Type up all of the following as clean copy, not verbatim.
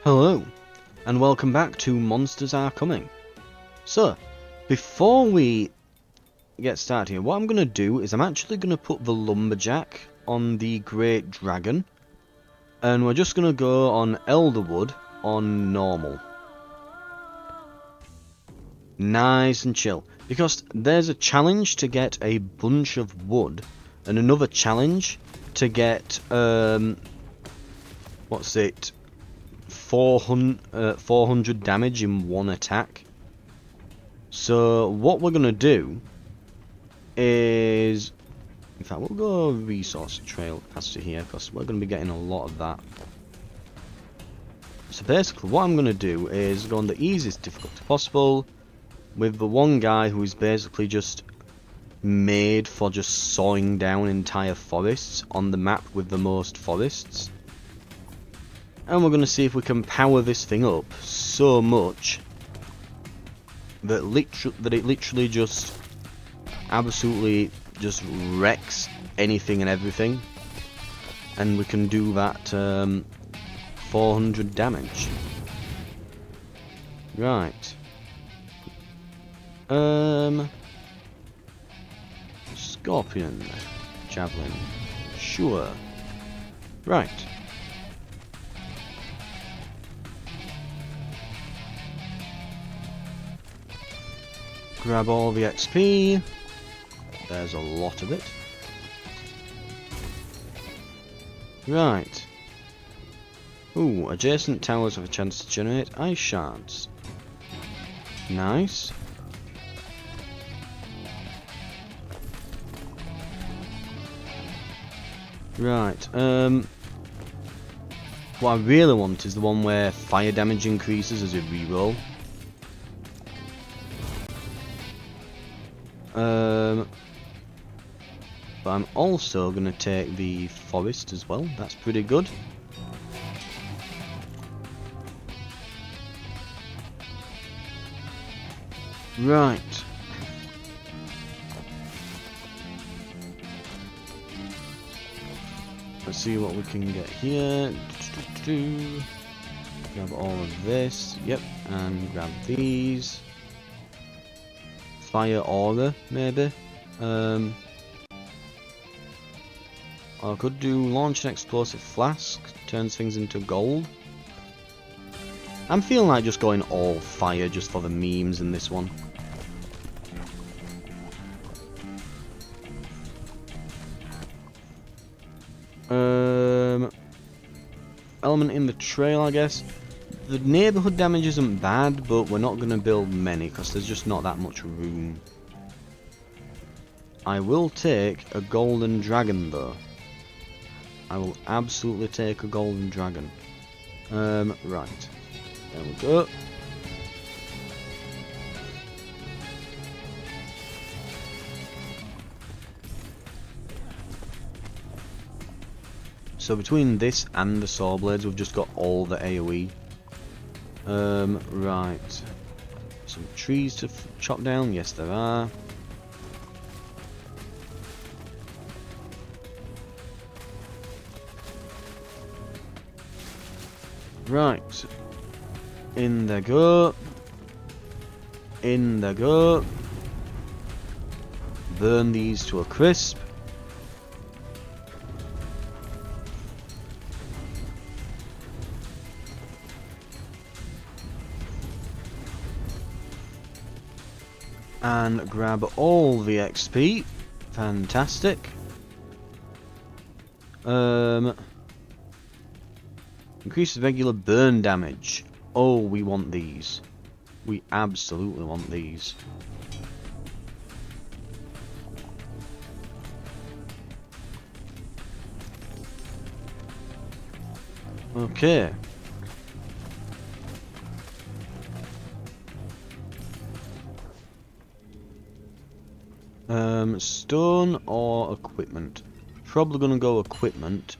Hello, and welcome back to Monsters Are Coming. So, before we get started here, what I'm going to do is I'm actually going to put the lumberjack on the great dragon, and we're just going to go on Elderwood on normal. Nice and chill, because there's a challenge to get a bunch of wood, and another challenge to get, 400 damage in one attack. So what we're gonna do is, in fact, we'll go resource trail past here because we're gonna be getting a lot of that. So basically, what I'm gonna do is go on the easiest difficulty possible with the one guy who is basically just made for just sawing down entire forests on the map with the most forests. And we're going to see if we can power this thing up so much that it literally just absolutely just wrecks anything and everything. And we can do that 400 damage. Right. Scorpion. Javelin. Sure. Right. Grab all the XP. There's a lot of it. Right. Ooh, adjacent towers have a chance to generate ice shards. Nice. Right, what I really want is the one where fire damage increases as you reroll. But I'm also going to take the forest as well. That's pretty good. Right. Let's see what we can get here. Grab all of this. Yep. And grab these. Fire aura, maybe. I could do launch an explosive flask, turns things into gold. I'm feeling like just going all fire just for the memes in this one. Element in the trail, I guess. The neighborhood damage isn't bad, but we're not going to build many because there's just not that much room. I will take a golden dragon though. I will absolutely take a golden dragon. Right. There we go. So between this and the saw blades, we've just got all the AoE. Right. Some trees to chop down. Yes, there are. Right. In they go. In they go. Burn these to a crisp. And grab all the XP. Fantastic. Increases regular burn damage. Oh, we want these. We absolutely want these. Okay. Stone or equipment? Probably gonna go equipment.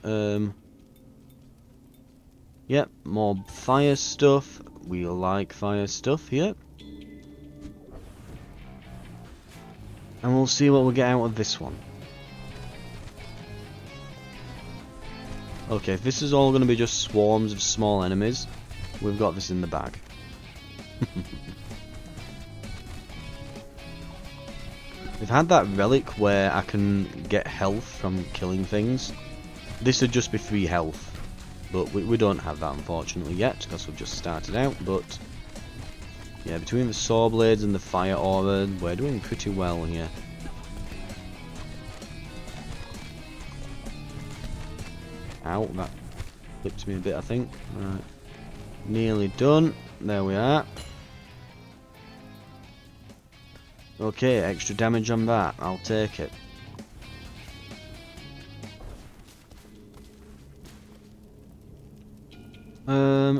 Yep, more fire stuff. We like fire stuff here. And we'll see what we get out of this one. Okay, if this is all going to be just swarms of small enemies, We've got this in the bag. We've had that relic where I can get health from killing things. This would just be free health, but we don't have that unfortunately yet because we've just started out. But yeah, between the saw blades and the fire aura, we're doing pretty well here. Ow, that flips me a bit, I think. Right, nearly done. There we are. Okay, extra damage on that. I'll take it.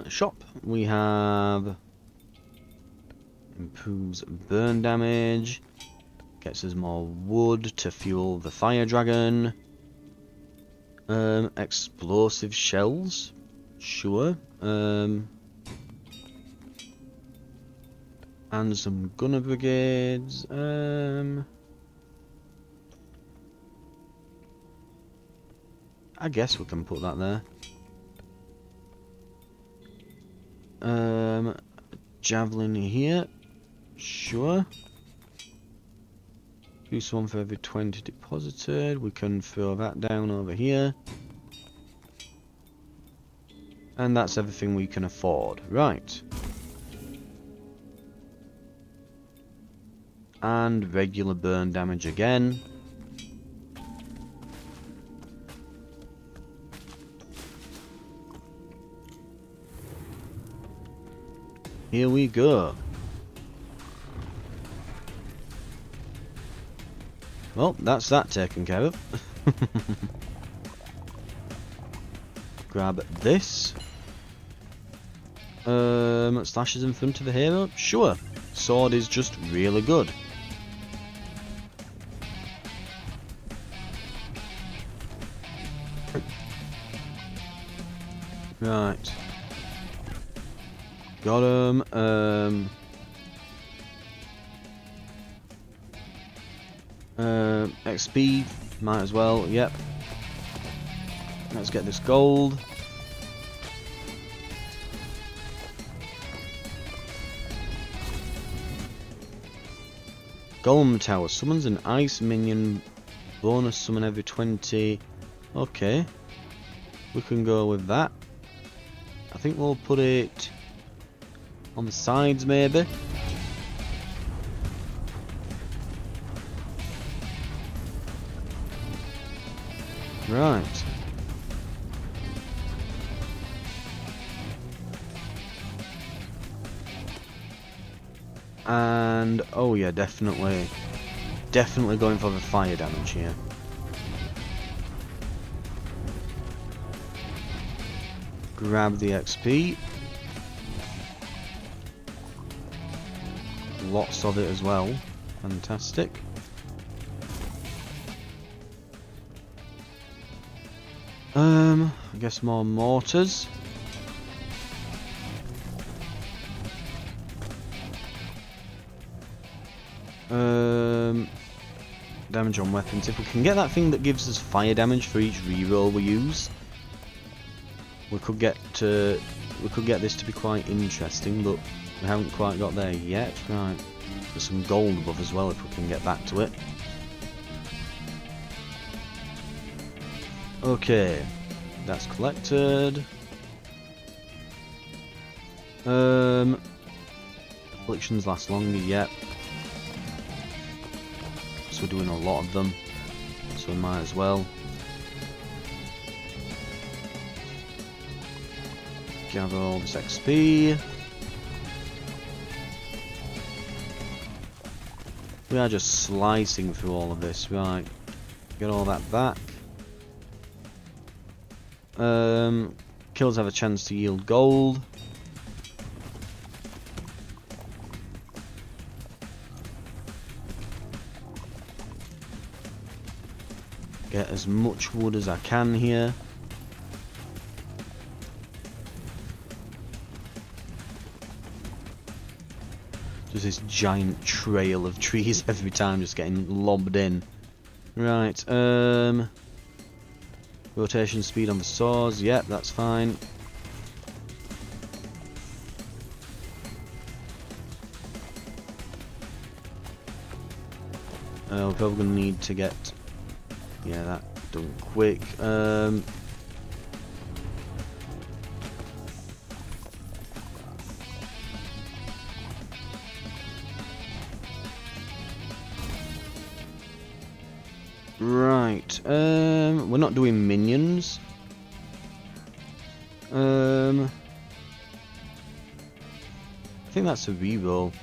Shop. We have improves burn damage. Gets us more wood to fuel the fire dragon. Explosive shells. Sure. And some gunner brigades. I guess we can put that there. Javelin here. Sure. Use one for every 20 deposited. We can throw that down over here. And that's everything we can afford. Right. And regular burn damage again. Here we go. Well, that's that taken care of. Grab this. Slashes in front of a hero? Sure. Sword is just really good. Right. Got him. XP, might as well, yep. Let's get this gold. Golem Tower summons an ice minion, bonus summon every 20. Okay, we can go with that. I think we'll put it on the sides maybe. Right. And oh yeah, definitely going for the fire damage here. Grab the XP. Lots of it as well. Fantastic. I guess more mortars. Damage on weapons. If we can get that thing that gives us fire damage for each reroll we use, we could get this to be quite interesting, but we haven't quite got there yet. Right. There's some gold above as well if we can get back to it. Okay, that's collected. Afflictions last longer, yep. So we're doing a lot of them, so we might as well. Gather all this XP. We are just slicing through all of this, right. Get all that back. Kills have a chance to yield gold. Get as much wood as I can here. Just this giant trail of trees every time just getting lobbed in. Right, rotation speed on the saws, yep, that's fine. We're probably going to need to get, yeah, that done quick. Right, we're not doing minions. I think that's a reroll.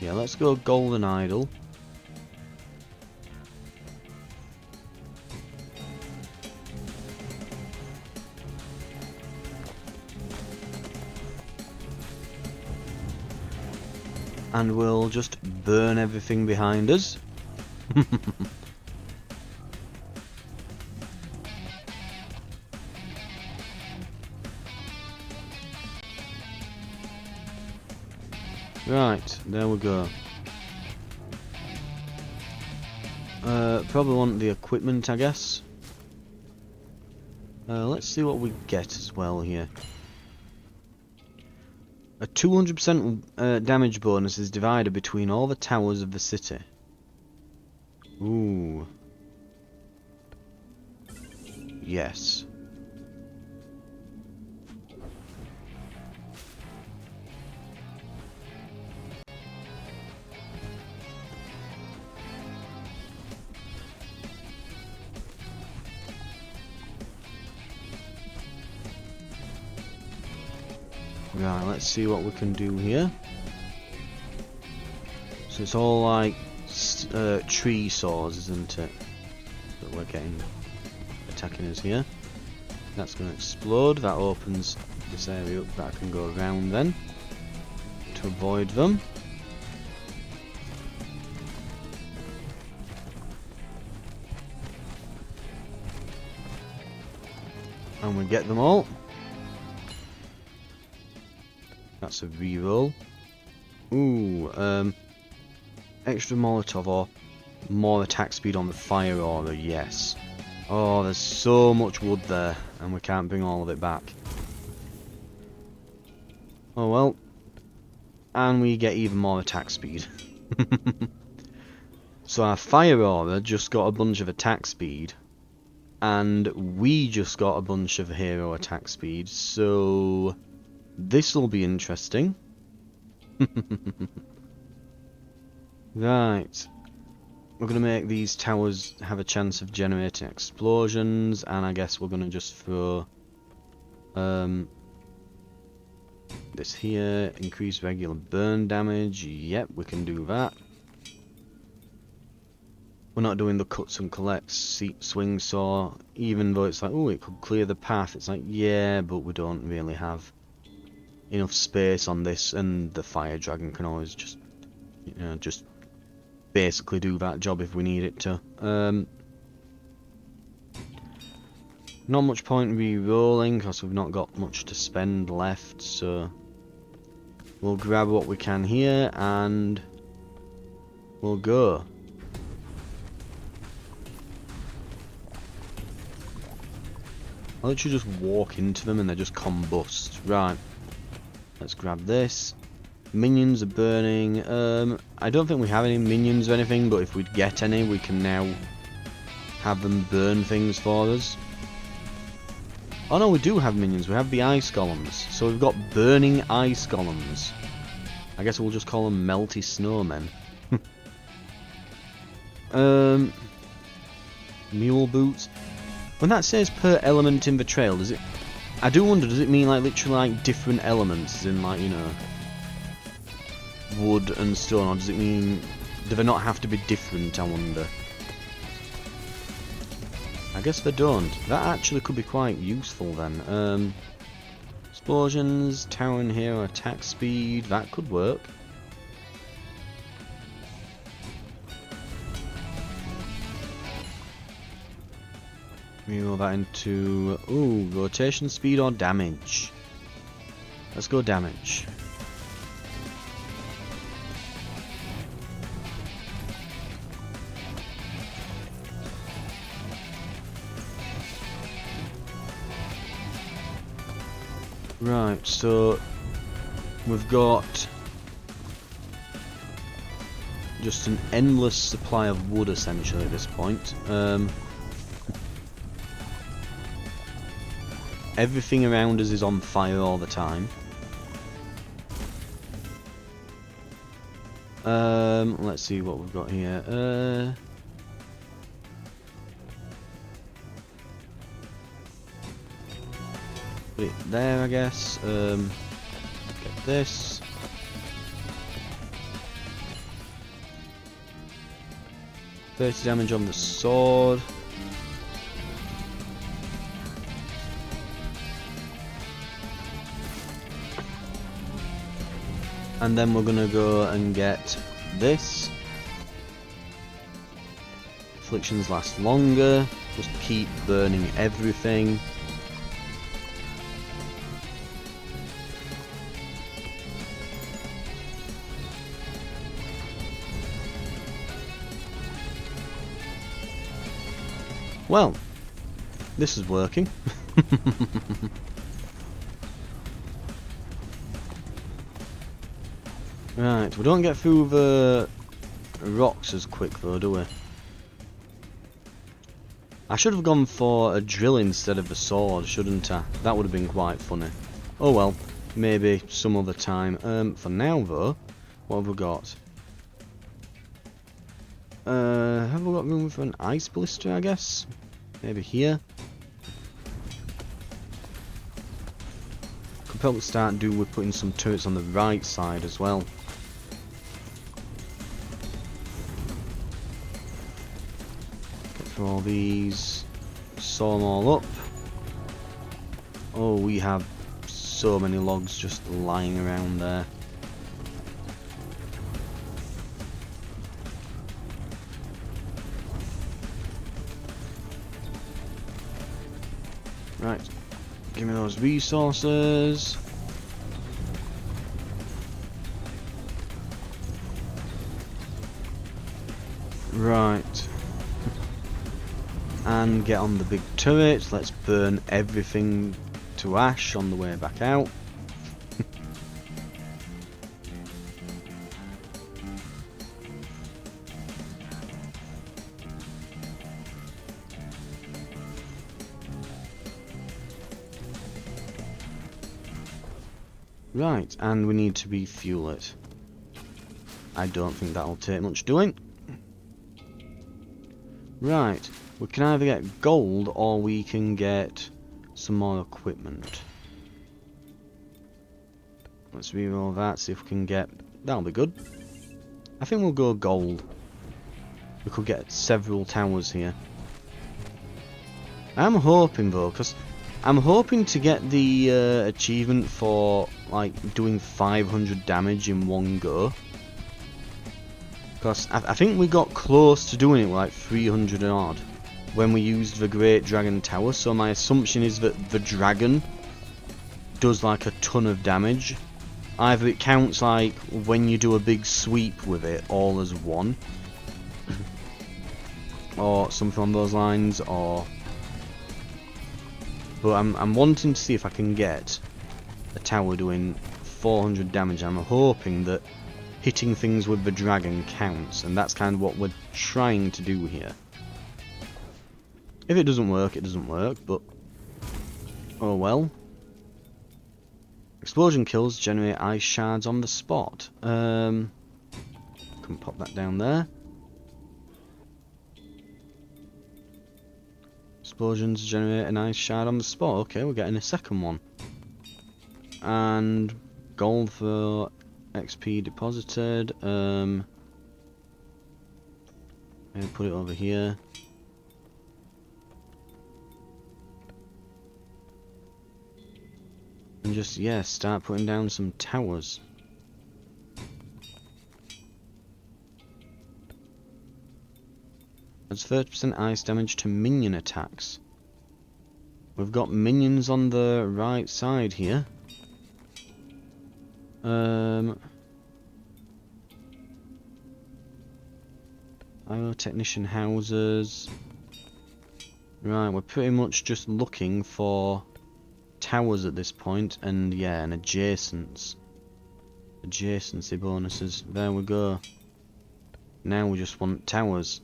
Yeah, let's go Golden Idol. And we'll just burn everything behind us. Right, there we go. Probably want the equipment, I guess. Let's see what we get as well here. A 200% damage bonus is divided between all the towers of the city. Ooh. Yes. Right, let's see what we can do here. So it's all like tree saws, isn't it? That we're getting attacking us here. That's going to explode. That opens this area up that I can go around then to avoid them. And we get them all. That's a reroll. Ooh, extra Molotov or more attack speed on the fire order, yes. Oh, there's so much wood there, and we can't bring all of it back. Oh well. And we get even more attack speed. So our fire order just got a bunch of attack speed, and we just got a bunch of hero attack speed, so this will be interesting. Right. We're going to make these towers have a chance of generating explosions, and I guess we're going to just throw this here, increase regular burn damage. Yep, we can do that. We're not doing the cuts and collects swing saw, even though it's like, oh, it could clear the path. It's like, yeah, but we don't really have enough space on this, and the fire dragon can always just, you know, just basically do that job if we need it to. Not much point re-rolling because we've not got much to spend left, so we'll grab what we can here and we'll go. I'll literally just walk into them and they just combust. Right, let's grab this. Minions are burning. I don't think we have any minions or anything, but if we get any, we can now have them burn things for us. Oh no, we do have minions. We have the ice golems. So we've got burning ice golems. I guess we'll just call them melty snowmen. Mule boots. When that says per element in the trail, does it... I do wonder, does it mean like literally like different elements, as in like, you know, wood and stone, or does it mean, do they not have to be different, I wonder? I guess they don't. That actually could be quite useful then. Explosions, tower and hero attack speed, that could work. We roll that into, ooh, rotation speed or damage. Let's go damage. Right, so we've got just an endless supply of wood essentially at this point. Everything around us is on fire all the time. Let's see what we've got here. Put it there, I guess. Get this. $30 damage on the sword. And then we're gonna go and get this. Afflictions last longer. Just keep burning everything. Well, this is working. Right, we don't get through the rocks as quick though, do we? I should have gone for a drill instead of a sword, shouldn't I? That would have been quite funny. Oh well, maybe some other time. For now though, what have we got? Have we got room for an ice blister, I guess? Maybe here? Could probably start with putting some turrets on the right side as well. Get through all these, saw them all up. Oh, we have so many logs just lying around there. Right, give me those resources. Right. And get on the big turret. Let's burn everything to ash on the way back out. Right, and we need to refuel it. I don't think that'll take much doing. Right, we can either get gold or we can get some more equipment. Let's reroll that, see if we can get... That'll be good. I think we'll go gold. We could get several towers here. I'm hoping though, because I'm hoping to get the achievement for like doing 500 damage in one go. Because I think we got close to doing it with like 300 and odd when we used the Great Dragon Tower. So my assumption is that the dragon does like a ton of damage. Either it counts like when you do a big sweep with it all as one, or something on those lines, or... But I'm wanting to see if I can get a tower doing 400 damage. I'm hoping that hitting things with the dragon counts, and that's kind of what we're trying to do here. If it doesn't work, it doesn't work, but oh well. Explosion kills generate ice shards on the spot. Can pop that down there. Explosions generate an ice shard on the spot. Okay, we're getting a second one. And gold for XP deposited. Maybe put it over here. And just, yeah, start putting down some towers. Adds 30% ice damage to minion attacks. We've got minions on the right side here. Technician houses. Right, we're pretty much just looking for towers at this point, and yeah, and adjacency bonuses. There we go. Now we just want towers.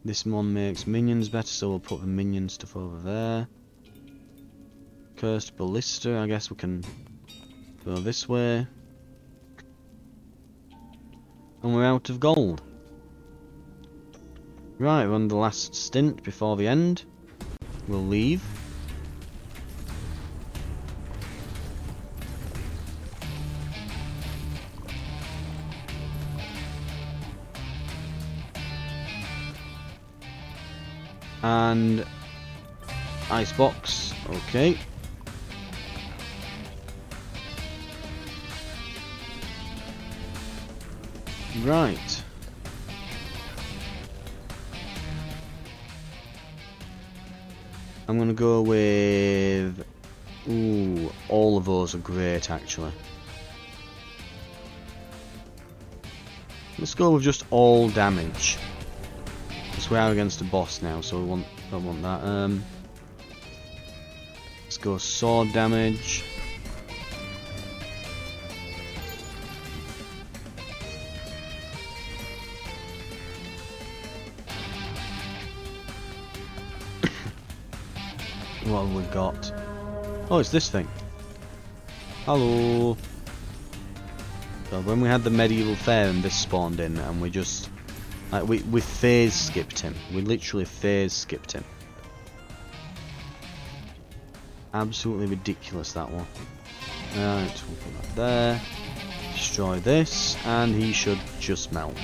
This one makes minions better, so we'll put the minion stuff over there. Cursed ballista, I guess we can go this way. And we're out of gold. Right, we're on the last stint before the end. We'll leave. And icebox, okay. Right. I'm gonna go with... Ooh, all of those are great actually. Let's go with just all damage. Because we are against a boss now, so we don't want that. Let's go sword damage. What have we got? Oh, it's this thing. Hello. So when we had the medieval fair and this spawned in, and we just... Like, we phase skipped him. We literally phase skipped him. Absolutely ridiculous, that one. Right, we'll put that there. Destroy this, and he should just melt.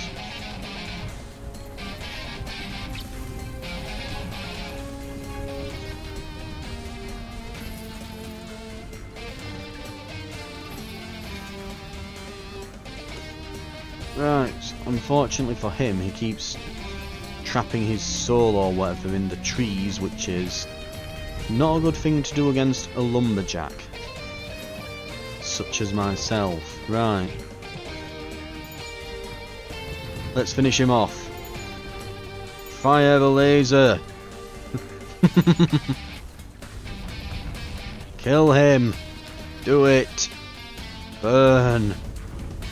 Right, unfortunately for him, he keeps trapping his soul or whatever in the trees, which is not a good thing to do against a lumberjack, such as myself. Right. Let's finish him off. Fire the laser! Kill him! Do it! Burn!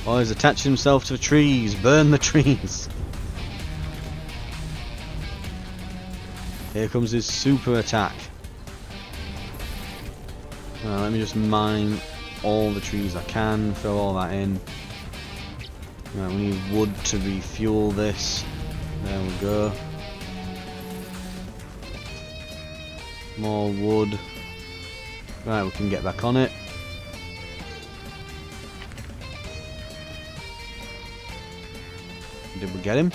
Oh, he's attached himself to the trees. Burn the trees. Here comes his super attack. Right, let me just mine all the trees I can. Throw all that in. Right, we need wood to refuel this. There we go. More wood. Right, we can get back on it. Did we get him?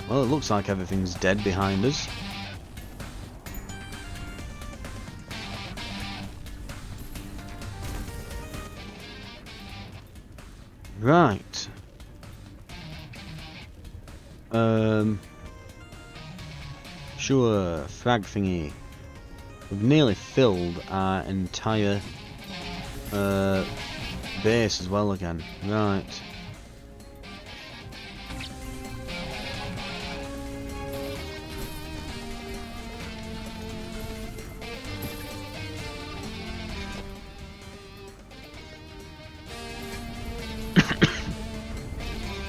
Well, it looks like everything's dead behind us. Right. Sure, frag thingy. We've nearly filled our entire base as well again. Right.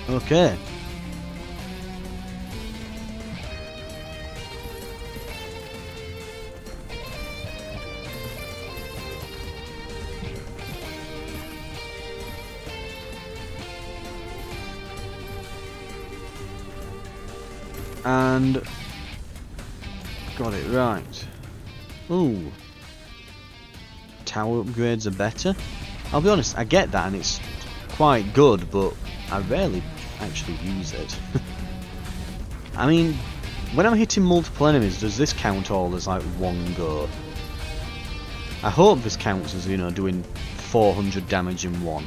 Okay. And got it right. Ooh. Tower upgrades are better. I'll be honest, I get that and it's quite good, but I rarely actually use it. I mean, when I'm hitting multiple enemies, does this count all as like one go? I hope this counts as, you know, doing 400 damage in one.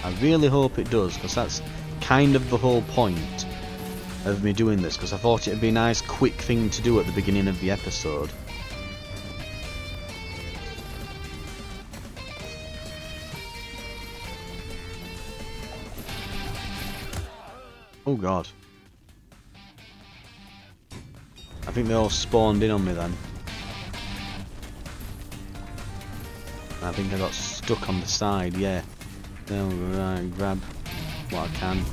I really hope it does, because that's kind of the whole point of me doing this, because I thought it'd be a nice quick thing to do at the beginning of the episode. Oh god. I think they all spawned in on me then. I think I got stuck on the side, yeah. Right, grab what I can.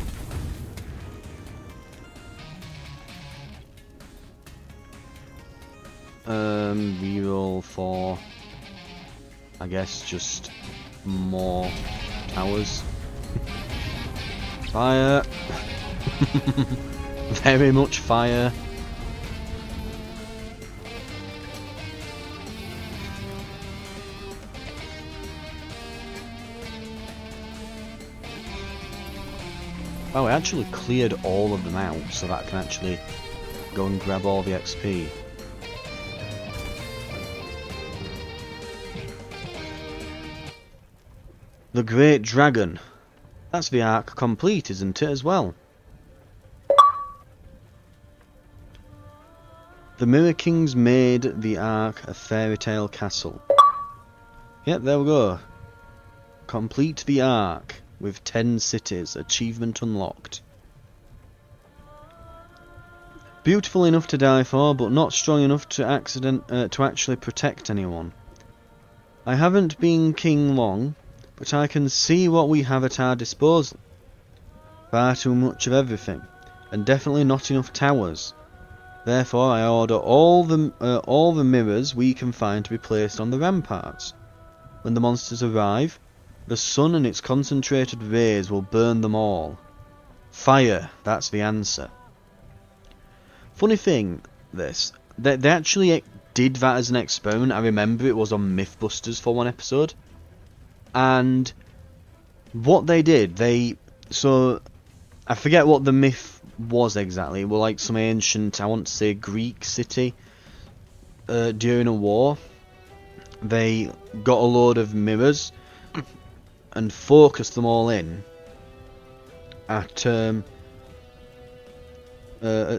Reroll for, I guess, just more towers. Fire! Very much fire. Oh, I actually cleared all of them out so that I can actually go and grab all the XP. The Great Dragon. That's the arc complete, isn't it, as well? The Mirror Kings made the arc a fairy tale castle. Yep, there we go. Complete the arc with 10 cities. Achievement unlocked. Beautiful enough to die for, but not strong enough to actually protect anyone. I haven't been king long, but I can see what we have at our disposal. Far too much of everything, and definitely not enough towers. Therefore, I order all the mirrors we can find to be placed on the ramparts. When the monsters arrive, the sun and its concentrated rays will burn them all. Fire, that's the answer. Funny thing, this, they actually did that as an experiment. I remember it was on Mythbusters for one episode. And what they did, so I forget what the myth was exactly. It was like some ancient, I want to say Greek city during a war. They got a load of mirrors and focused them all in at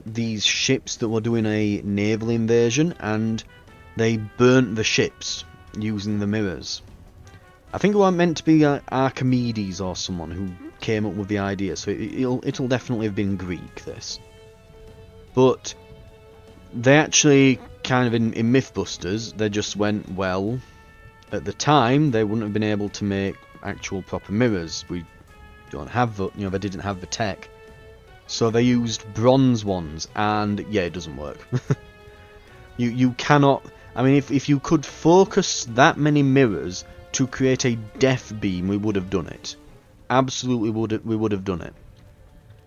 these ships that were doing a naval invasion, and they burnt the ships using the mirrors. I think it was meant to be Archimedes or someone who came up with the idea, so it'll definitely have been Greek, this. But they actually kind of in Mythbusters, they just went, well, at the time they wouldn't have been able to make actual proper mirrors. We don't have the, they didn't have the tech. So they used bronze ones, and yeah, it doesn't work. You cannot, I mean, if you could focus that many mirrors to create a death beam, we would have done it. Absolutely we would have done it.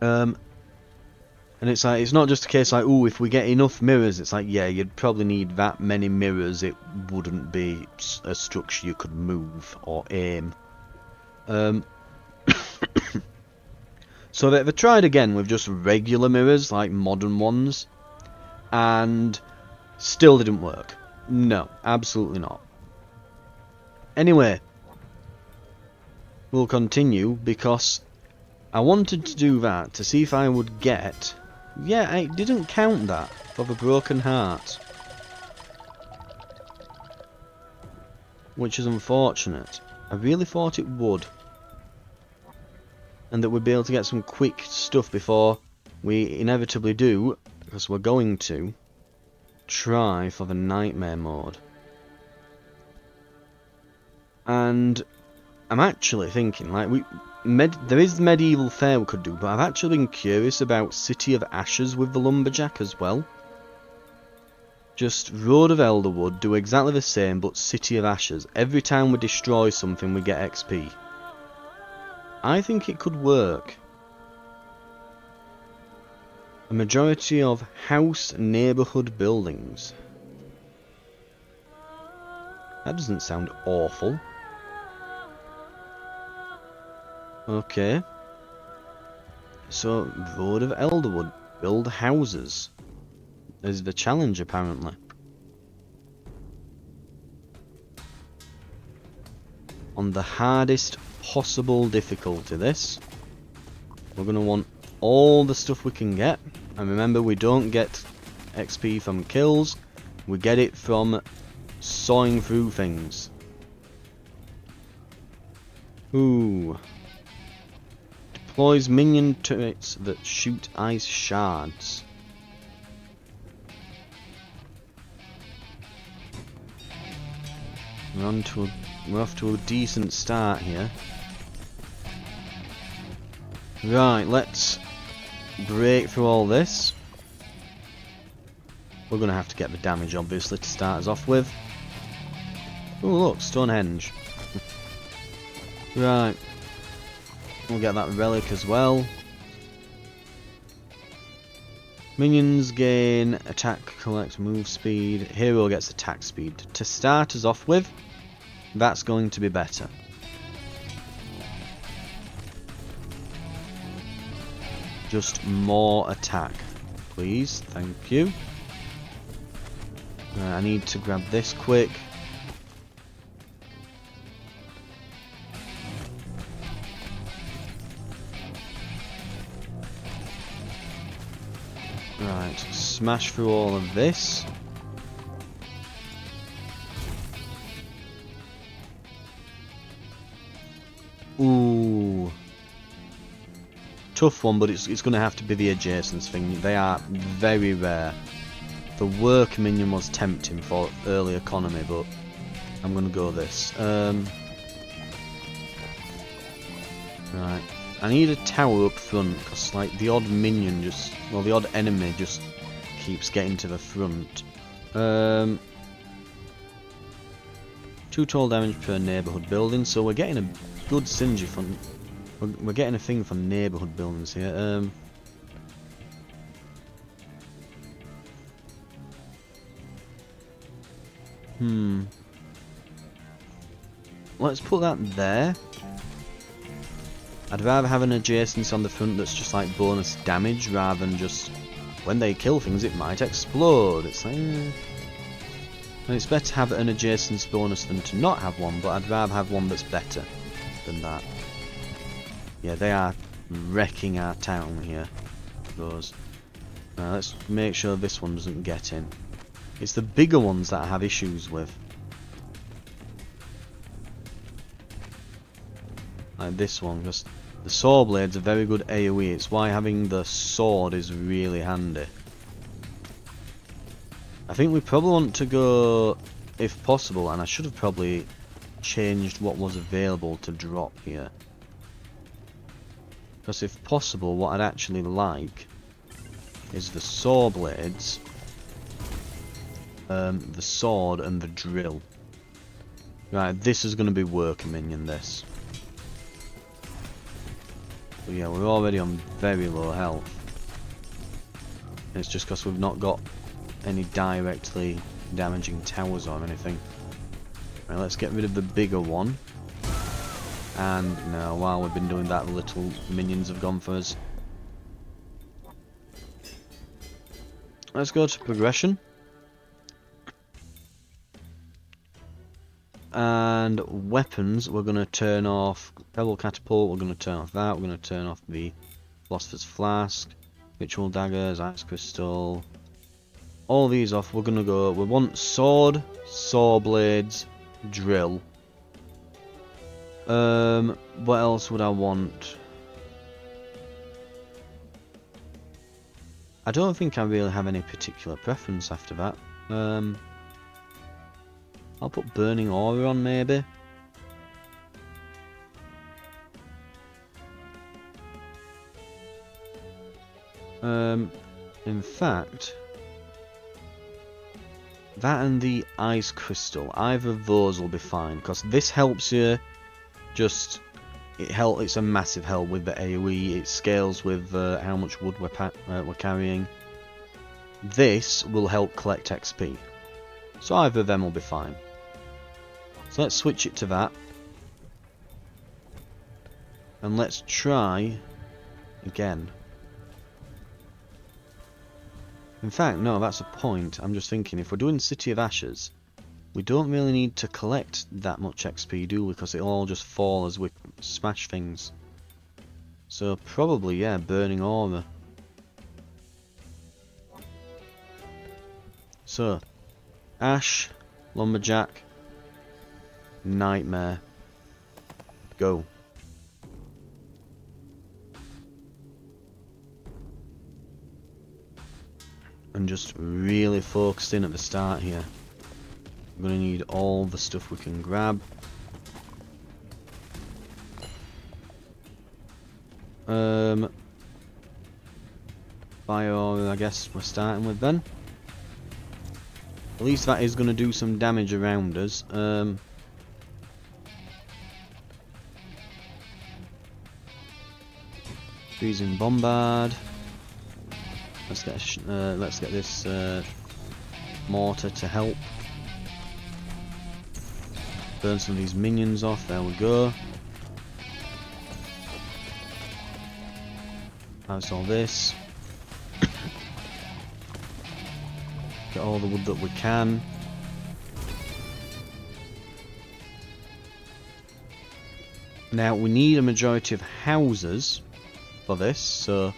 And it's like, it's not just a case like, oh, if we get enough mirrors, it's like, yeah, you'd probably need that many mirrors. It wouldn't be a structure you could move or aim. So they tried again with just regular mirrors, like modern ones, and still didn't work. No, absolutely not. Anyway, we'll continue, because I wanted to do that to see if I would get... Yeah, I didn't count that for the broken heart, which is unfortunate. I really thought it would, and that we'd be able to get some quick stuff before we inevitably do, because we're going to try for the nightmare mode. And I'm actually thinking, like, there is medieval fair we could do, but I've actually been curious about City of Ashes with the lumberjack as well. Just Road of Elderwood, do exactly the same, but City of Ashes. Every time we destroy something, we get XP. I think it could work. A majority of house neighbourhood buildings. That doesn't sound awful. Okay. So, Road of Elderwood. Build houses. Is the challenge, apparently. On the hardest possible difficulty, this. We're going to want all the stuff we can get. And remember, we don't get XP from kills. We get it from sawing through things. Deploys minion turrets that shoot ice shards. We're off to a decent start here. Right, let's break through all this. We're going to have to get the damage, obviously, to start us off with. Oh, look, Stonehenge. Right. We'll get that relic as well. Minions gain attack, collect, move speed. Hero gets attack speed. To start us off with, that's going to be better. Just more attack, please. Thank you. I need to grab this quick. Right, smash through all of this. Ooh. Tough one, but it's going to have to be the adjacents thing. They are very rare. The work minion was tempting for early economy, but I'm going to go this. Right. I need a tower up front, because like the odd minion just, well, the odd enemy just keeps getting to the front. 2 total damage per neighbourhood building, so we're getting a good synergy from, we're getting a thing from neighbourhood buildings here. Let's put that there. I'd rather have an adjacency on the front that's just like bonus damage rather than just when they kill things it might explode. It's like, and it's better to have an adjacence bonus than to not have one, but I'd rather have one that's better than that. Yeah, they are wrecking our town here. Those. Let's make sure this one doesn't get in. It's the bigger ones that I have issues with. Like this one, because the saw blade's a very good AoE. It's why having the sword is really handy. I think we probably want to go, if possible, and I should have probably changed what was available to drop here. Because if possible, what I'd actually like is the saw blades, the sword and the drill. Right, this is going to be worker minion, this. But yeah, we're already on very low health. And it's just because we've not got any directly damaging towers or anything. Right, let's get rid of the bigger one. And no, while we've been doing that, the little minions have gone for us. Let's go to progression. And weapons, we're going to turn off Pebble Catapult, we're going to turn off that, we're going to turn off the Philosopher's Flask, Ritual Daggers, Ice Crystal, all these off. We're going to go, we want Sword, Saw Blades, Drill. What else would I want? I don't think I really have any particular preference after that. I'll put Burning Aura on, maybe. In fact, that and the Ice Crystal, either of those will be fine, because this helps you just, it's a massive help with the AoE, it scales with how much wood we're carrying. This will help collect XP, so either of them will be fine. So let's switch it to that. And let's try again. In fact, no, that's a point. I'm just thinking, if we're doing City of Ashes, we don't really need to collect that much XP, do we? Because it'll all just fall as we smash things. So probably, yeah, Burning Aura. So, Ash, Lumberjack, Nightmare, go. and just really focus in at the start here. We're going to need all the stuff we can grab. Bio, I guess we're starting with then. At least that is going to do some damage around us. Freezing bombard. Let's get this mortar to help. Burn some of these minions off. There we go. How's all this? Get all the wood that we can. Now we need a majority of houses for this, so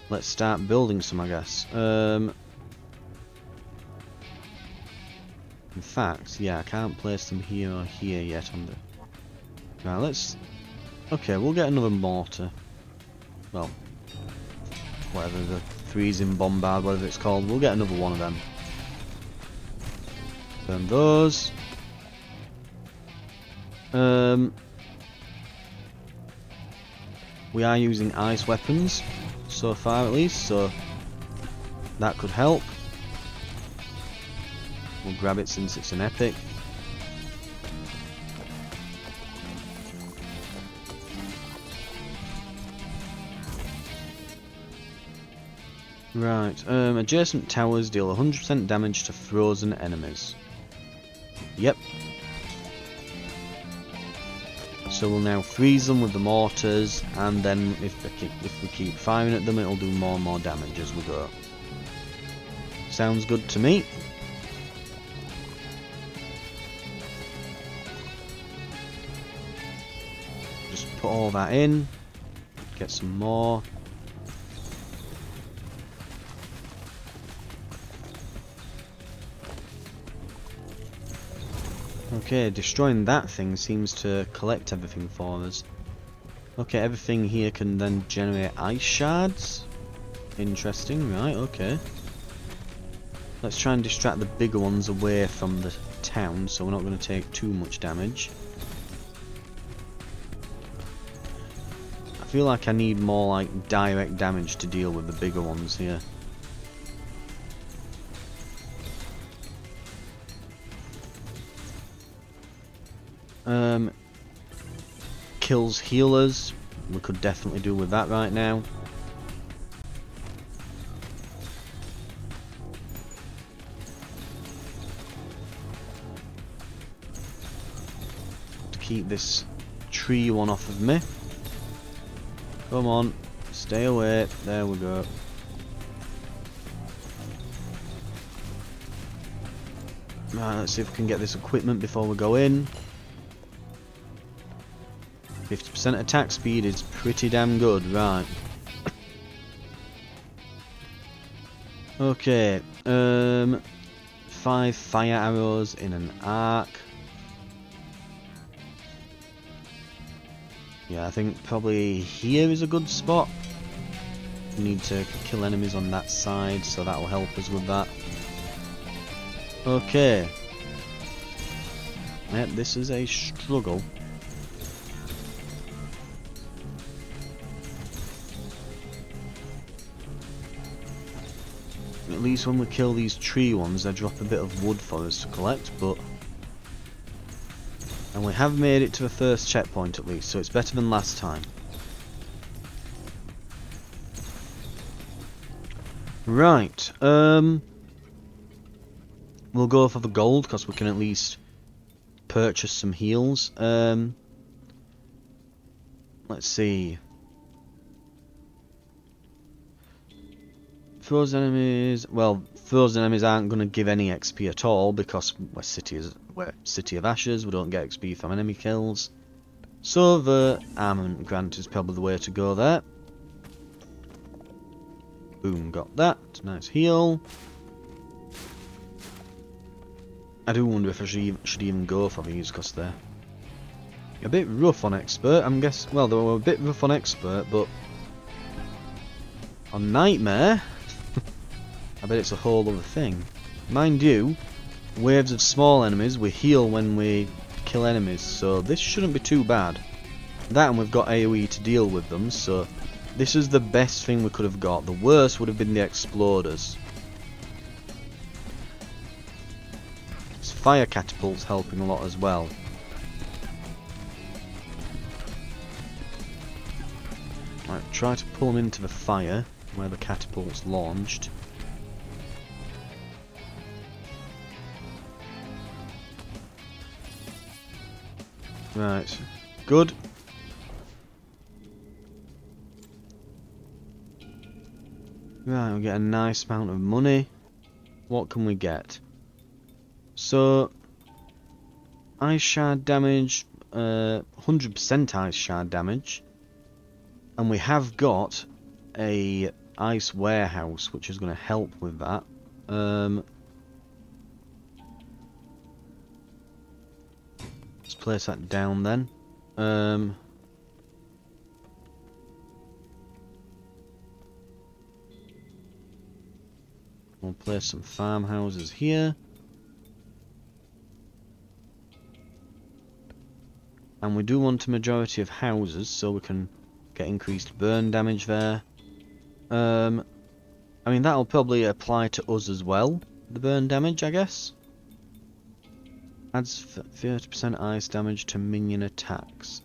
let's start building some, I guess. In fact, yeah, I can't place them here or here yet on the... Right, let's... Okay, we'll get another mortar. Well, whatever, the freezing bombard, whatever it's called, we'll get another one of them. Burn those. We are using ice weapons, so far at least, so that could help. We'll grab it since it's an epic. Right, adjacent towers deal 100% damage to frozen enemies. Yep. So we'll now freeze them with the mortars, and then if we keep firing at them, it'll do more and more damage as we go. Sounds good to me. Just put all that in, get some more. Okay, destroying that thing seems to collect everything for us. Okay, everything here can then generate ice shards. Interesting, right, okay. Let's try and distract the bigger ones away from the town, so we're not going to take too much damage. I feel like I need more like direct damage to deal with the bigger ones here. Kills healers, we could definitely do with that right now. To keep this tree one off of me. Come on, stay away. There we go. Right, let's see if we can get this equipment before we go in. 50% attack speed is pretty damn good, right. Okay, 5 fire arrows in an arc. Yeah, I think probably here is a good spot. We need to kill enemies on that side, so that will help us with that. Okay. Yep, this is a struggle. At least when we kill these tree ones, they drop a bit of wood for us to collect, but... And we have made it to the first checkpoint at least, so it's better than last time. Right, we'll go for the gold, because we can at least purchase some heals. Let's see. Frozen enemies, well, frozen enemies aren't going to give any XP at all because we're City of Ashes, we don't get XP from enemy kills. So the armament grant is probably the way to go there. Boom, got that. Nice heal. I do wonder if I should even go for these because they're a bit rough on expert. I'm guessing, well, they were a bit rough on expert, but on nightmare, I I bet it's a whole other thing. Mind you, waves of small enemies, we heal when we kill enemies, so this shouldn't be too bad. That, and we've got AoE to deal with them, so this is the best thing we could have got. The worst would have been the exploders. This fire catapult's helping a lot as well. Right, try to pull them into the fire where the catapult's launched. Right, good. Right, we'll get a nice amount of money. What can we get? So, ice shard damage, 100% ice shard damage. And we have got a ice warehouse, which is going to help with that. Let's place that down then. We'll place some farmhouses here. And we do want a majority of houses, so we can get increased burn damage there. I mean, that'll probably apply to us as well, the burn damage, I guess. Adds 30% ice damage to minion attacks.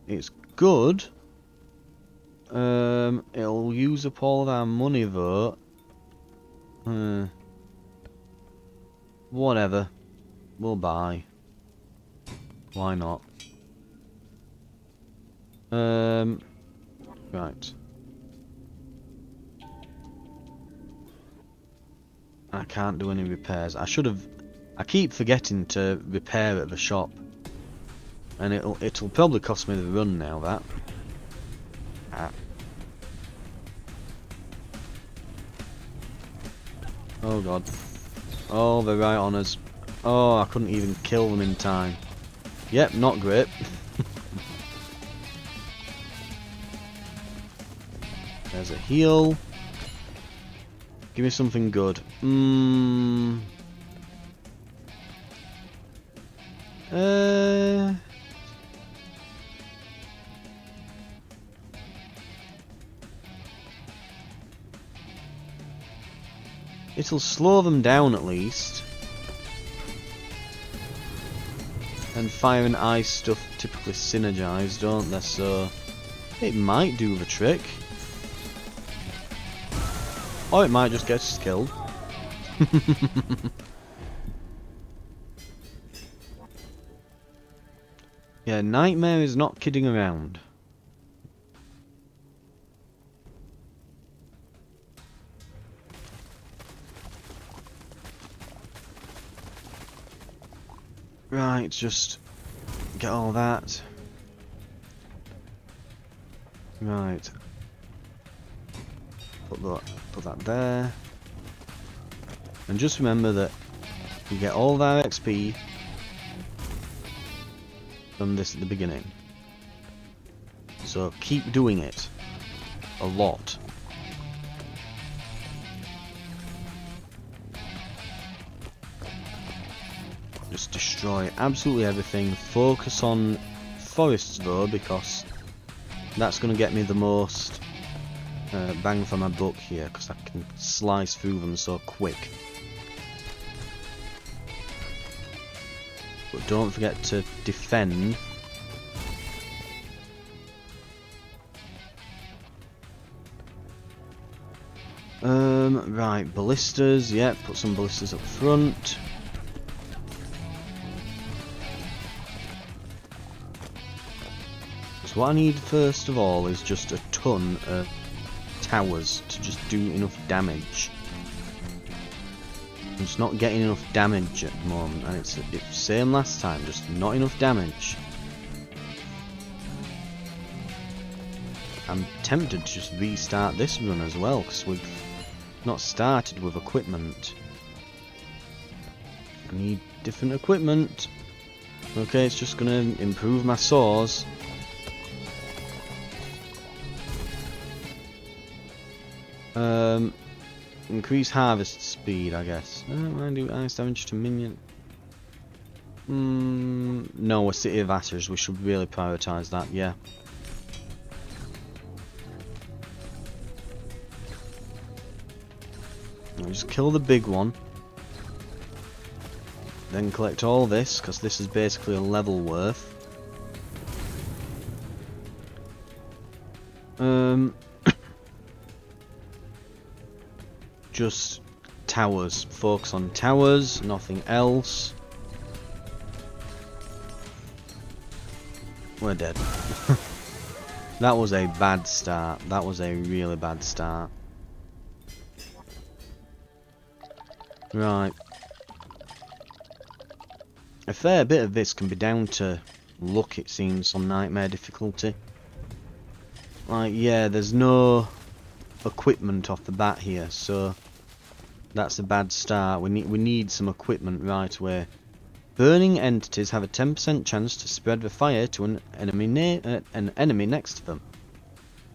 It's good. It'll use up all of our money though. Whatever. We'll buy. Why not? Right. I can't do any repairs. I should have. I keep forgetting to repair at the shop, and it'll probably cost me the run now. That. Ah. Oh god. Oh, they're right on us. Oh, I couldn't even kill them in time. Yep, not great. There's a heal. Give me something good. It'll slow them down at least. And fire and ice stuff typically synergize, don't they? So it might do the trick. Or it might just get us killed. Yeah, Nightmare is not kidding around. Right, just get all that. Right. Put that there. And just remember that we get all of our XP from this at the beginning. So keep doing it. A lot. Just destroy absolutely everything. Focus on forests though, because that's going to get me the most bang for my buck here, because I can slice through them so quick. But don't forget to defend. Right, ballistas, yeah, put some ballistas up front. So what I need first of all is just a ton of towers to just do enough damage. I'm just not getting enough damage at the moment, and it's same last time, just not enough damage. I'm tempted to just restart this run as well, because we've not started with equipment. I need different equipment. Okay, it's just gonna improve my saws. increase harvest speed, I guess. I do ice damage to minion. No, a City of Ashes. We should really prioritise that, yeah. I'll just kill the big one. Then collect all this, because this is basically a level worth. Just towers. Focus on towers, nothing else. We're dead. That was a bad start. That was a really bad start. Right. A fair bit of this can be down to luck, it seems, on nightmare difficulty. Like, yeah, there's no equipment off the bat here, so that's a bad start. We need some equipment right away. Burning entities have a 10% chance to spread the fire to an enemy next to them.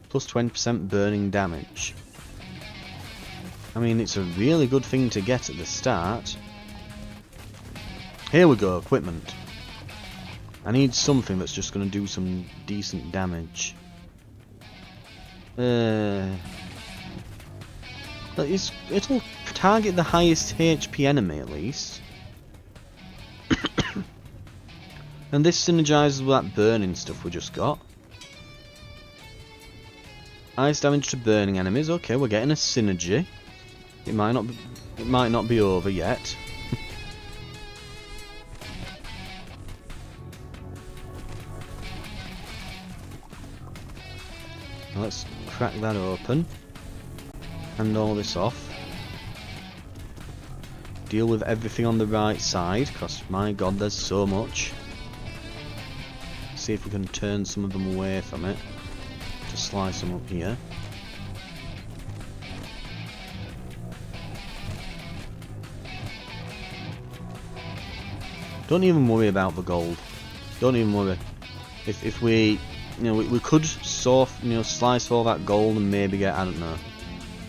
Plus 20% burning damage. I mean, it's a really good thing to get at the start. Here we go, equipment. I need something that's just going to do some decent damage. It'll target the highest HP enemy at least. And this synergizes with that burning stuff we just got. Ice damage to burning enemies. Okay, we're getting a synergy. It might not be over yet. Let's crack that open. Hand all this off. Deal with everything on the right side, because my god, there's so much. See if we can turn some of them away from it. To slice them up here. Don't even worry about the gold. Don't even worry. If we, we could slice all that gold and maybe get, I don't know,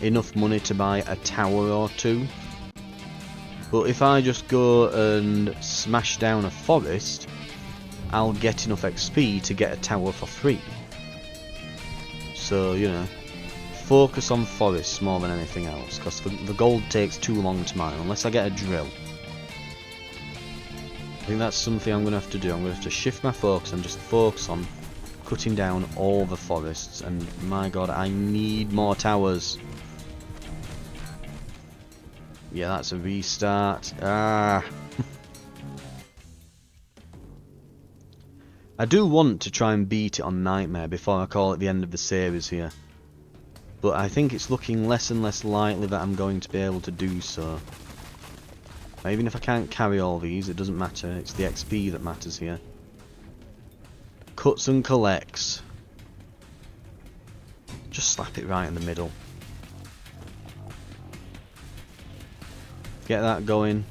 enough money to buy a tower or two. But if I just go and smash down a forest, I'll get enough XP to get a tower for free. So, focus on forests more than anything else, because the gold takes too long to mine, unless I get a drill. I think that's something I'm going to have to do. I'm going to have to shift my focus and just focus on cutting down all the forests. And my god, I need more towers. Yeah, that's a restart. I do want to try and beat it on Nightmare before I call it the end of the series here. But I think it's looking less and less likely that I'm going to be able to do so. Even if I can't carry all these, it doesn't matter. It's the XP that matters here. Cuts and collects. Just slap it right in the middle. Get that going.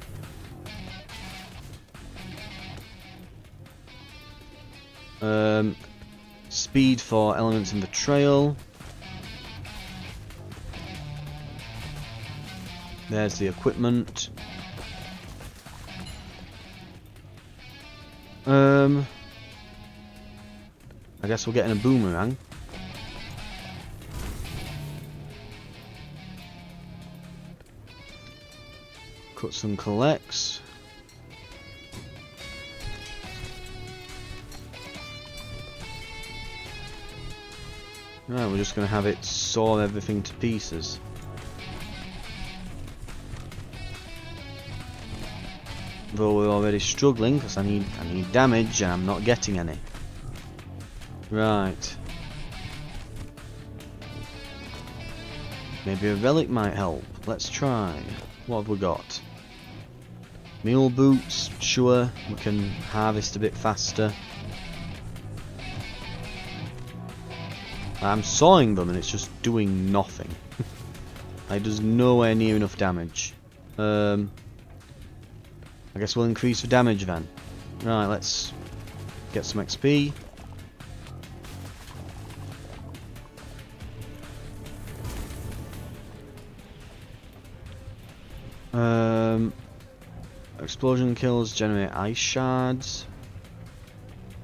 Speed for elements in the trail. There's the equipment. I guess we're getting a boomerang. Cuts and collects. Right, we're just going to have it saw everything to pieces. Though we're already struggling because I need damage and I'm not getting any. Right. Maybe a relic might help. Let's try. What have we got? Mule boots, sure, we can harvest a bit faster. I'm sawing them and it's just doing nothing. It does nowhere near enough damage. I guess we'll increase the damage then. Right, let's get some XP. Explosion kills generate ice shards.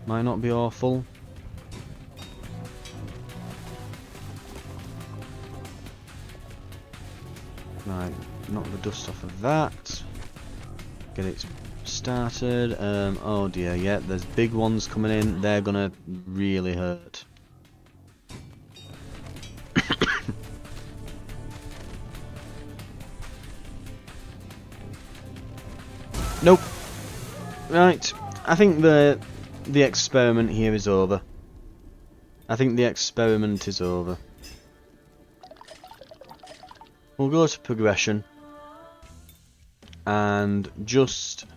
Might not be awful. Right, knock the dust off of that. Get it started. Oh dear, yeah, there's big ones coming in. They're gonna really hurt. Nope. Right, I think the experiment here is over. I think the experiment is over. We'll go to progression and just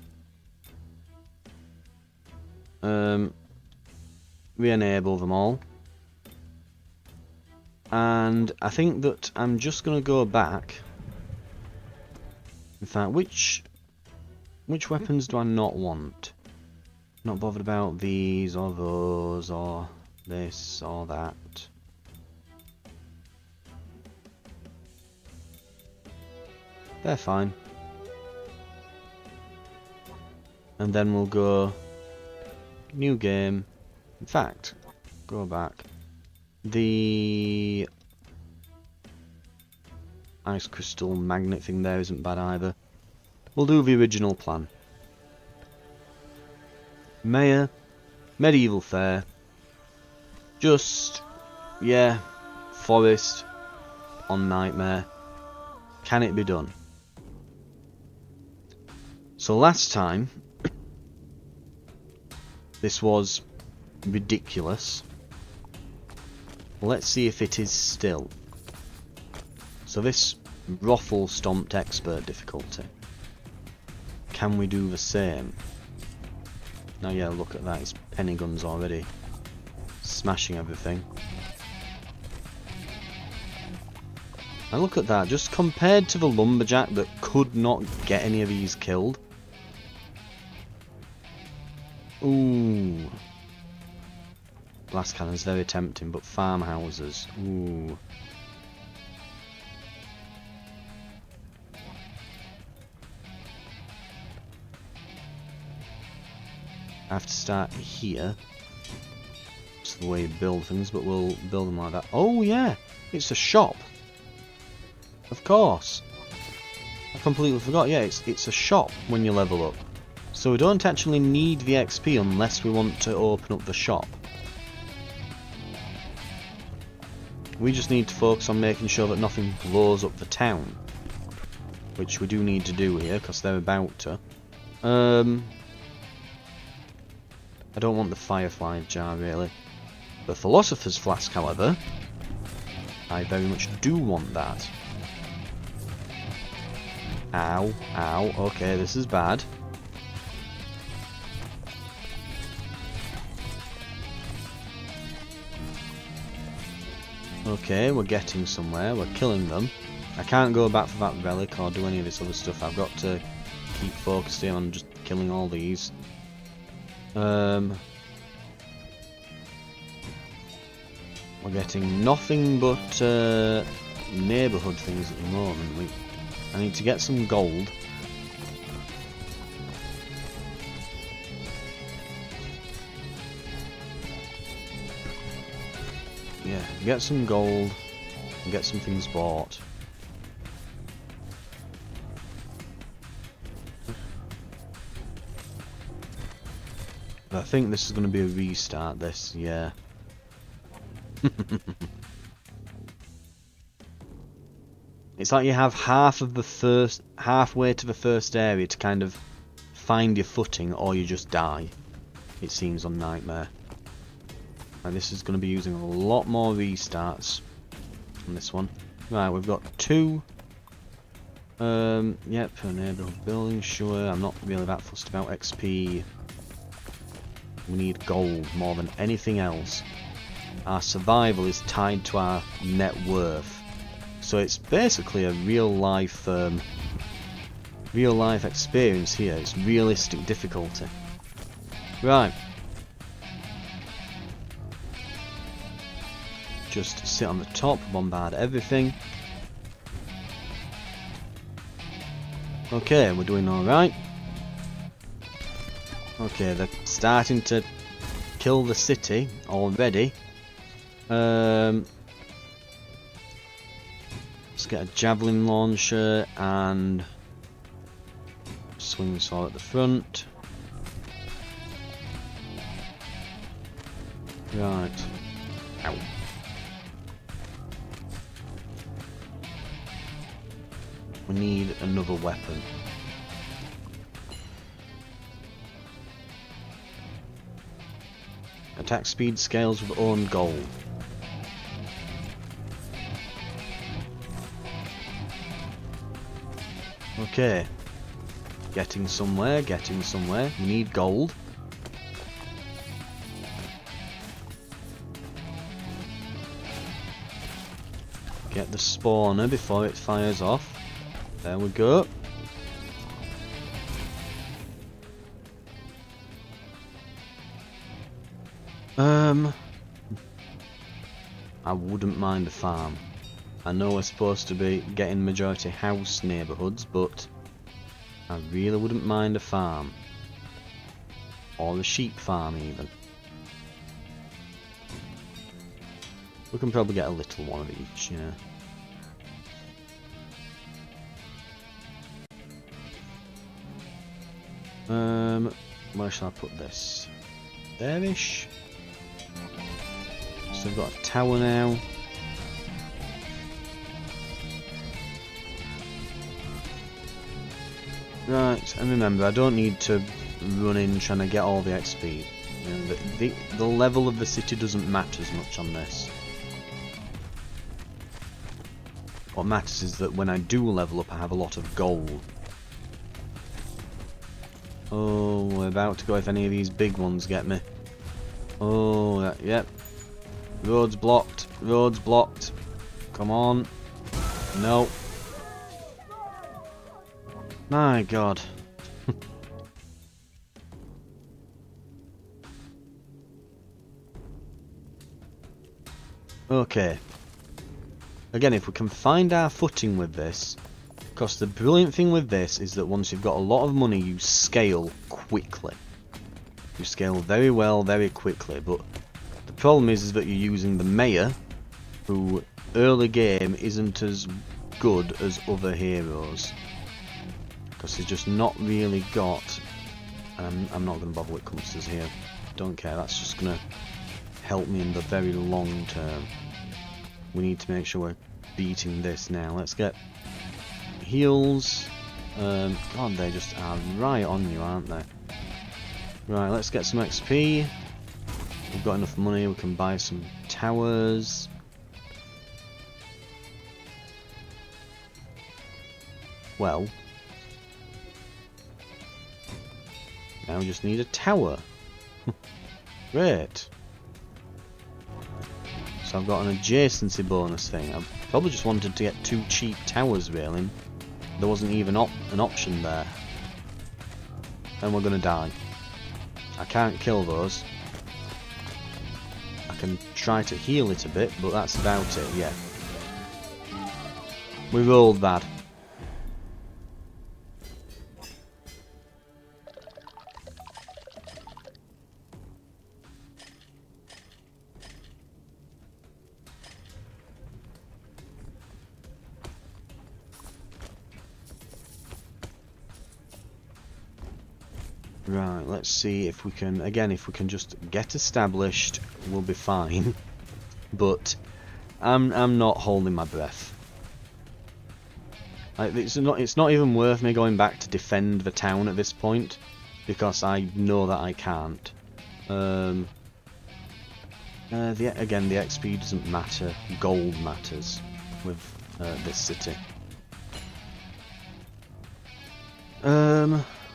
re-enable them all. And I think that I'm just going to go back. In fact, which weapons do I not want? Not bothered about these or those or this or that. They're fine. And then we'll go new game. In fact, go back. The ice crystal magnet thing there isn't bad either. We'll do the original plan. Mayor, medieval fair. Just, yeah, forest on nightmare. Can it be done? So last time, this was ridiculous. Let's see if it is still. So this Roffle Stomped Expert difficulty. Can we do the same? Now yeah, look at that, it's penny guns already. Smashing everything. And look at that, just compared to the lumberjack that could not get any of these killed. Ooh. Blast cannon's very tempting, but farmhouses. Ooh. I have to start here. It's the way you build things, but we'll build them like that. Oh yeah, it's a shop. Of course. I completely forgot. Yeah, it's a shop when you level up. So we don't actually need the XP unless we want to open up the shop. We just need to focus on making sure that nothing blows up the town. Which we do need to do here, because they're about to. I don't want the Firefly jar, really. The Philosopher's Flask, however, I very much do want that. Ow, ow, okay, this is bad. Okay, we're getting somewhere, we're killing them. I can't go back for that relic or do any of this other stuff. I've got to keep focusing on just killing all these. We're getting nothing but neighbourhood things at the moment. I need to get some gold. Yeah, get some gold and get some things bought. But I think this is going to be a restart, this, yeah. It's like you have halfway to the first area to kind of find your footing, or you just die. It seems on Nightmare. And this is going to be using a lot more restarts on this one. Right, we've got 2. Yep, per neighbourhood building, sure. I'm not really that fussed about XP. We need gold more than anything else. Our survival is tied to our net worth. So it's basically a real life experience here. It's realistic difficulty. Right. Just sit on the top, bombard everything. Okay, we're doing alright. Okay, they're starting to kill the city already. Let's get a javelin launcher and swing saw at the front. Right. Ow. We need another weapon. Attack speed scales with own gold. Okay. Getting somewhere, getting somewhere. We need gold. Get the spawner before it fires off. There we go. I wouldn't mind a farm. I know we're supposed to be getting majority house neighbourhoods, but I really wouldn't mind a farm. Or a sheep farm even. We can probably get a little one of each, yeah. Where shall I put this? There-ish. So we've got a tower now. Right, and remember, I don't need to run in trying to get all the XP. You know, the level of the city doesn't matter as much on this. What matters is that when I do level up, I have a lot of gold. Oh, we're about to go if any of these big ones get me. Oh, yep. Roads blocked. Roads blocked. Come on. No. My God. Okay. Again, if we can find our footing with this, because the brilliant thing with this is that once you've got a lot of money, you scale quickly. You scale very well, very quickly, but the problem is that you're using the mayor, who early game isn't as good as other heroes. Because he's just not really got... I'm not going to bother with clusters here. Don't care, that's just going to help me in the very long term. We need to make sure we're beating this now. Let's get heals. God, they just are right on you, aren't they? Right, let's get some XP. We've got enough money, we can buy some towers. Well, now we just need a tower. Great. So I've got an adjacency bonus thing. I probably just wanted to get 2 cheap towers, really. There wasn't even an option there. And we're gonna die. I can't kill those. I can try to heal it a bit, but that's about it, yeah. We rolled bad. Right, let's see if we can, again, if we can just get established, we'll be fine. But I'm not holding my breath. Like, it's not even worth me going back to defend the town at this point, because I know that I can't. Again, the XP doesn't matter, gold matters with this city.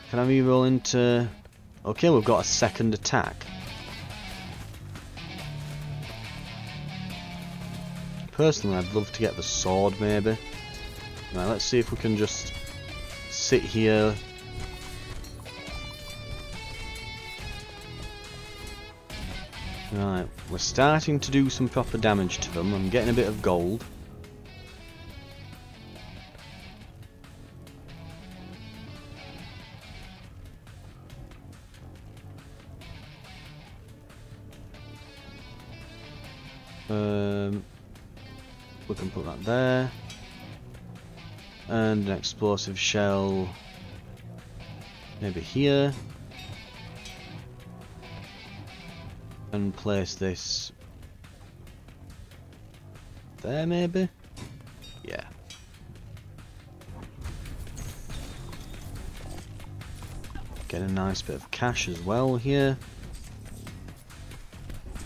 Can I reroll into... Okay, we've got a second attack. Personally, I'd love to get the sword, maybe. Right, let's see if we can just sit here. Right, we're starting to do some proper damage to them. I'm getting a bit of gold. We can put that there. And an explosive shell maybe here. And place this there maybe? Yeah. Get a nice bit of cash as well here.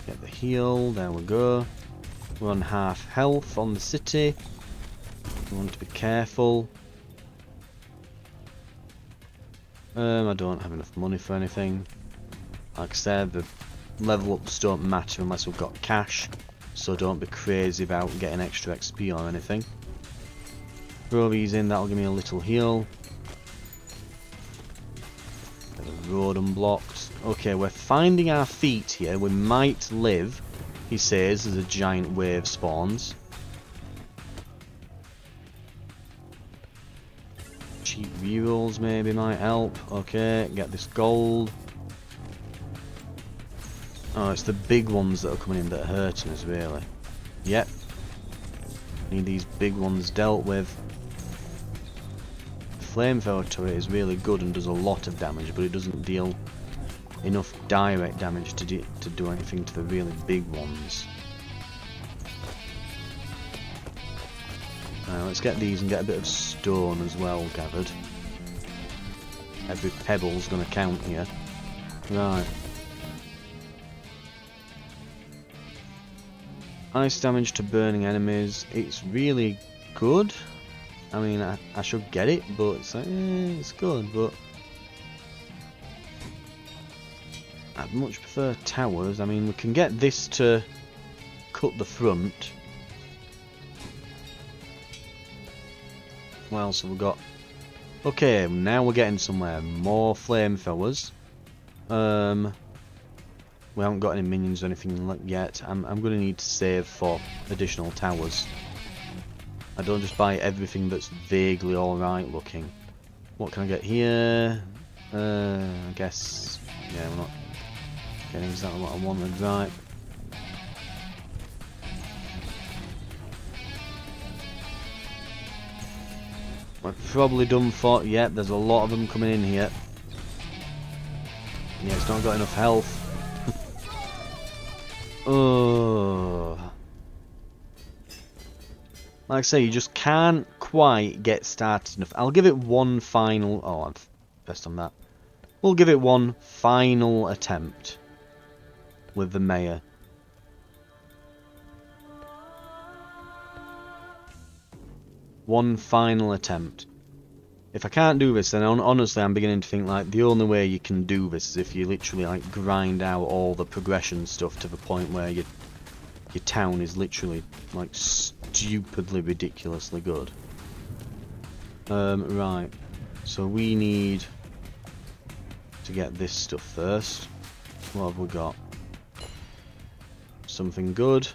Get the heal, there we go. We're on half health on the city. We want to be careful. I don't have enough money for anything. Like I said, the level ups don't matter unless we've got cash, so don't be crazy about getting extra XP or anything. Throw these in, that'll give me a little heal. Get the road unblocked. Okay, we're finding our feet here. We might live, he says, as a giant wave spawns. Cheap rerolls maybe might help. Okay, get this gold. Oh, it's the big ones that are coming in that are hurting us, really. Yep. Need these big ones dealt with. Flamethrower turret is really good and does a lot of damage, but it doesn't deal enough direct damage to do anything to the really big ones. Let's get these and get a bit of stone as well gathered. Every pebble's going to count here. Right. Ice damage to burning enemies. It's really good. I mean, I should get it, but it's like, it's good, but I'd much prefer towers. I mean, we can get this to cut the front. What else have we got? Okay, now we're getting somewhere. More flamethrowers. We haven't got any minions or anything yet. I'm going to need to save for additional towers. I don't just buy everything that's vaguely alright looking. What can I get here? I guess... yeah, we're not getting exactly what I wanted, right. We're probably done for... yep, there's a lot of them coming in here. Yeah, it's not got enough health. Oh. Like I say, you just can't quite get started enough. I'll give it one final... oh, I've pressed on that. We'll give it one final attempt with the mayor. One final attempt. If I can't do this, then honestly I'm beginning to think like the only way you can do this is if you literally like grind out all the progression stuff to the point where your town is literally like stupidly ridiculously good. Right. So we need to get this stuff first. What have we got? Something good.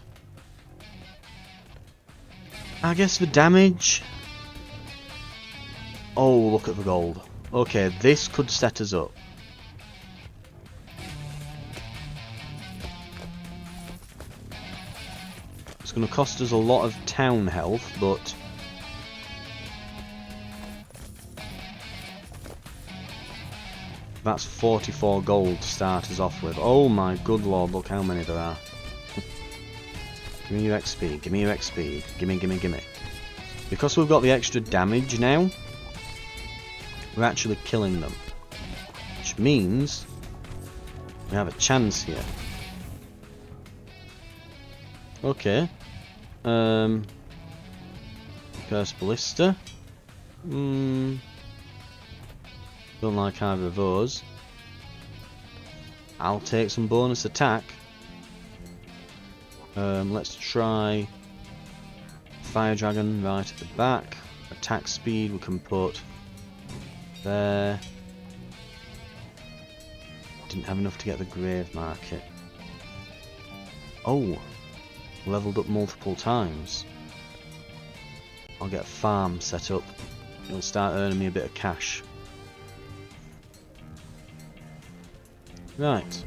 I guess the damage. Oh, look at the gold. Okay, this could set us up. It's going to cost us a lot of town health, but that's 44 gold to start us off with. Oh my good lord, look how many there are. Give me your XP, give me your XP, gimme, gimme, gimme. Because we've got the extra damage now, we're actually killing them. Which means we have a chance here. Okay. Curse Ballista. Don't like either of those. I'll take some bonus attack. Let's try Fire Dragon right at the back. Attack speed we can put there. Didn't have enough to get the Grave Market. Oh, leveled up multiple times. I'll get a farm set up. It'll start earning me a bit of cash. Right.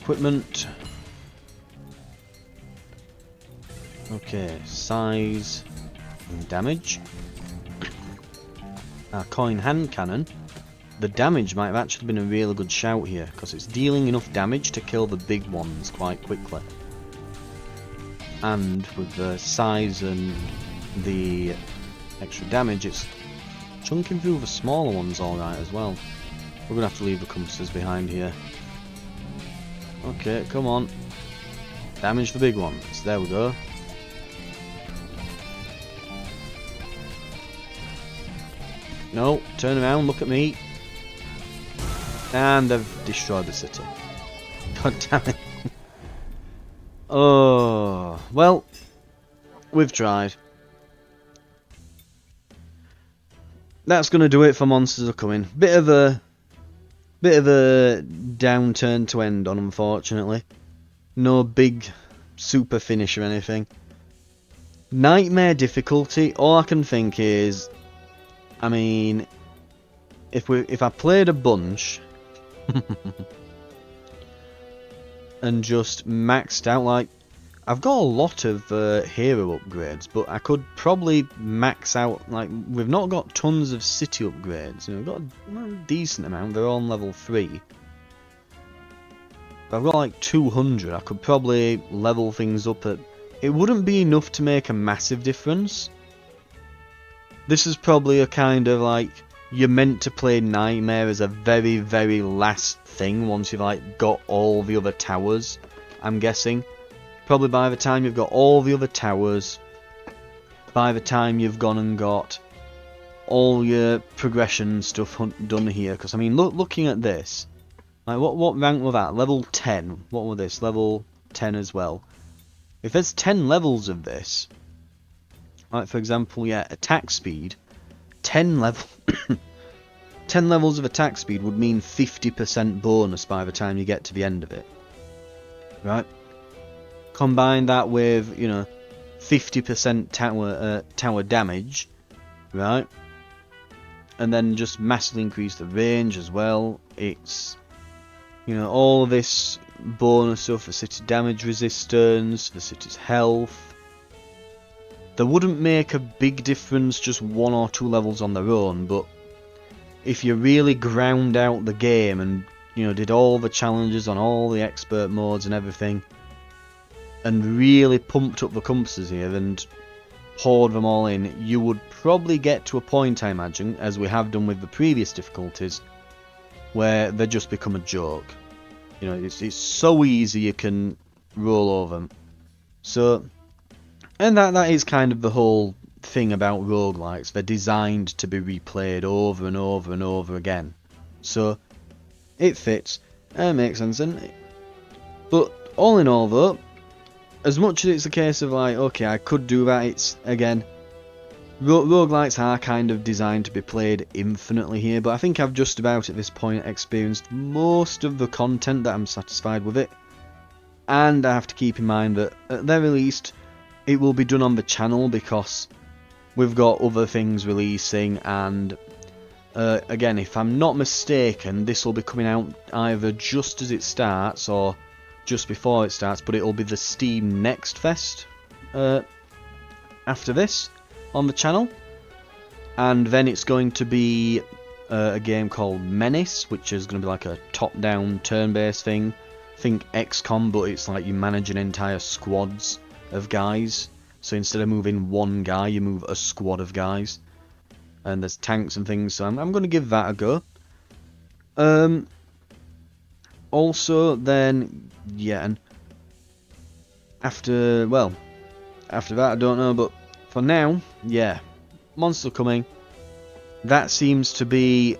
equipment. Okay, size and damage. Our coin hand cannon. The damage might have actually been a really good shout here, because it's dealing enough damage to kill the big ones quite quickly. And with the size and the extra damage, it's chunking through the smaller ones alright as well. We're going to have to leave the compasses behind here. Okay, come on. Damage the big ones. There we go. No, turn around, look at me. And they've destroyed the city. God damn it. Oh, well, we've tried. That's going to do it for Monsters Are Coming. Bit of a downturn to end on, unfortunately. No big super finish or anything. Nightmare difficulty, all I can think is, I mean, if I played a bunch and just maxed out, like, I've got a lot of hero upgrades, but I could probably max out, like, we've not got tons of city upgrades, you know, we've got a decent amount, they're all on level 3. But I've got like 200, I could probably level things up at, it wouldn't be enough to make a massive difference. This is probably a kind of like, you're meant to play Nightmare as a very, very last thing once you've like got all the other towers, I'm guessing. Probably by the time you've got all the other towers, by the time you've gone and got all your progression stuff done here, because I mean, looking at this, like what rank was that? Level 10. What was this? Level 10 as well. If there's 10 levels of this, like for example, yeah, attack speed, 10 levels of attack speed would mean 50% bonus by the time you get to the end of it. Right? Combine that with, you know, 50% tower damage, right? And then just massively increase the range as well. It's, you know, all this bonus stuff for city damage resistance, for city's health. There wouldn't make a big difference just 1 or 2 levels on their own, but if you really ground out the game and, you know, did all the challenges on all the expert modes and everything, and really pumped up the compasses here and poured them all in, you would probably get to a point, I imagine, as we have done with the previous difficulties, where they just become a joke. You know, it's so easy you can roll over them. So, and that is kind of the whole thing about roguelites. They're designed to be replayed over and over and over again. So, it fits. It makes sense. But all in all though, as much as it's a case of like, okay, I could do that, it's, again, roguelites are kind of designed to be played infinitely here, but I think I've just about at this point experienced most of the content that I'm satisfied with it. And I have to keep in mind that, at the very least, it will be done on the channel because we've got other things releasing, and again, if I'm not mistaken, this will be coming out either just as it starts or just before it starts, but it'll be the Steam Next Fest after this on the channel, and then it's going to be a game called Menace, which is going to be like a top-down turn-based thing. Think XCOM, but it's like you manage an entire squads of guys. So instead of moving one guy, you move a squad of guys, and there's tanks and things. So I'm going to give that a go. Also, then, yeah, and after that, I don't know, but for now, yeah, Monster Coming. That seems to be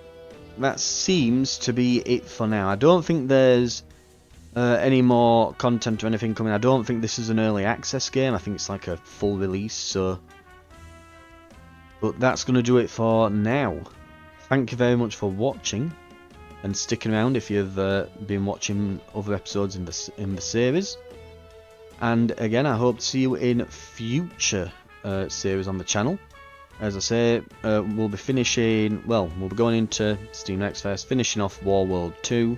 it for now. I don't think there's any more content or anything coming. I don't think this is an early access game. I think it's like a full release. So, but that's going to do it for now. Thank you very much for watching and sticking around if you've been watching other episodes in the series. And again, I hope to see you in future series on the channel. As I say, we'll be finishing, we'll be going into Steam Next Fest, finishing off War World 2,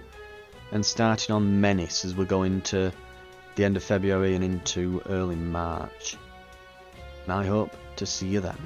and starting on Menace as we're going to the end of February and into early March. And I hope to see you then.